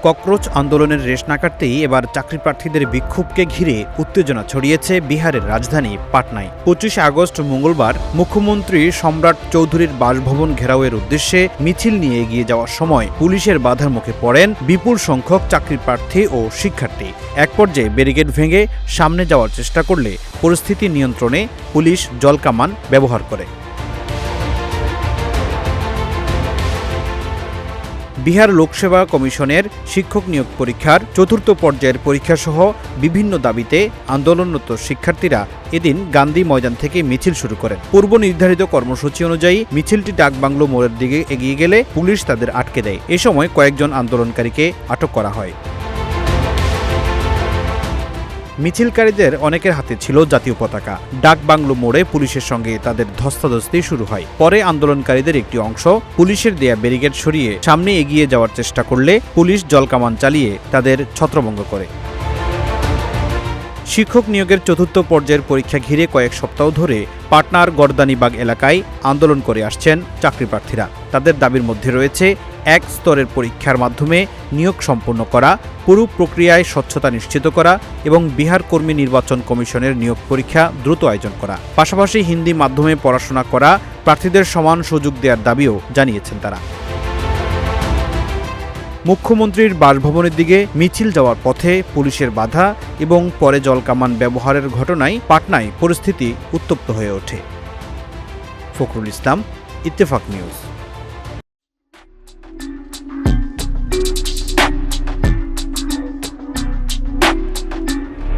Cockroach আন্দোলনের রেশ না কাটতেই এবার চাকরিপ্রার্থীদের বিক্ষোভকে ঘিরে উত্তেজনা ছড়িয়েছে বিহারের রাজধানী পাটনায়। 25 আগস্ট মঙ্গলবার মুখ্যমন্ত্রী সম্রাট চৌধুরীর বাসভবন ঘেরাওয়ের উদ্দেশ্যে মিছিল নিয়ে এগিয়ে যাওয়ার সময় পুলিশের বাধার মুখে পড়েন বিপুল সংখ্যক চাকরিপ্রার্থী ও শিক্ষার্থী। এক পর্যায়ে ব্যারিকেড ভেঙে সামনে যাওয়ার চেষ্টা করলে পরিস্থিতি নিয়ন্ত্রণে পুলিশ জলকামান ব্যবহার করে। বিহার লোকসেবা কমিশনের শিক্ষক নিয়োগ পরীক্ষার ৪র্থ পর্যায়ের পরীক্ষাসহ বিভিন্ন দাবিতে আন্দোলনরত শিক্ষার্থীরা এদিন গান্ধী ময়দান থেকে মিছিল শুরু করেন। পূর্ব নির্ধারিত কর্মসূচি অনুযায়ী মিছিলটি ডাকবাংলো মোড়ের দিকে এগিয়ে গেলে পুলিশ তাদের আটকে দেয়। এ সময় কয়েকজন আন্দোলনকারীকে আটক করা হয়। মিছিলকারীদের অনেকের হাতে ছিল জাতীয় পতাকা। ডাকবাংলো মোড়ে পুলিশের সঙ্গে তাদের ধস্তাধস্তি শুরু হয়। পরে আন্দোলনকারীদের একটি অংশ পুলিশের দেয়া ব্যারিকেড সরিয়ে সামনে এগিয়ে যাওয়ার চেষ্টা করলে পুলিশ জলকামান চালিয়ে তাদের ছত্রভঙ্গ করে। শিক্ষক নিয়োগের ৪র্থ পর্যায়ের পরীক্ষা ঘিরে কয়েক সপ্তাহ ধরে পাটনার গর্দানিবাগ এলাকায় আন্দোলন করে আসছেন চাকরিপ্রার্থীরা। তাদের দাবির মধ্যে রয়েছে এক স্তরের পরীক্ষার মাধ্যমে নিয়োগ সম্পন্ন করা, পুরো প্রক্রিয়ায় স্বচ্ছতা নিশ্চিত করা এবং বিহার কর্মী নির্বাচন কমিশনের নিয়োগ পরীক্ষা দ্রুত আয়োজন করা। পাশাপাশি হিন্দি মাধ্যমে পড়াশোনা করা প্রার্থীদের সমান সুযোগ দেওয়ার দাবিও জানিয়েছেন তারা। মুখ্যমন্ত্রীর বাসভবনের দিকে মিছিল যাওয়ার পথে পুলিশের বাধা এবং পরে জলকামান ব্যবহারের ঘটনায় পাটনায় পরিস্থিতি উত্তপ্ত হয়ে ওঠে। ফখরুল ইসলাম, ইত্তেফাক নিউজ।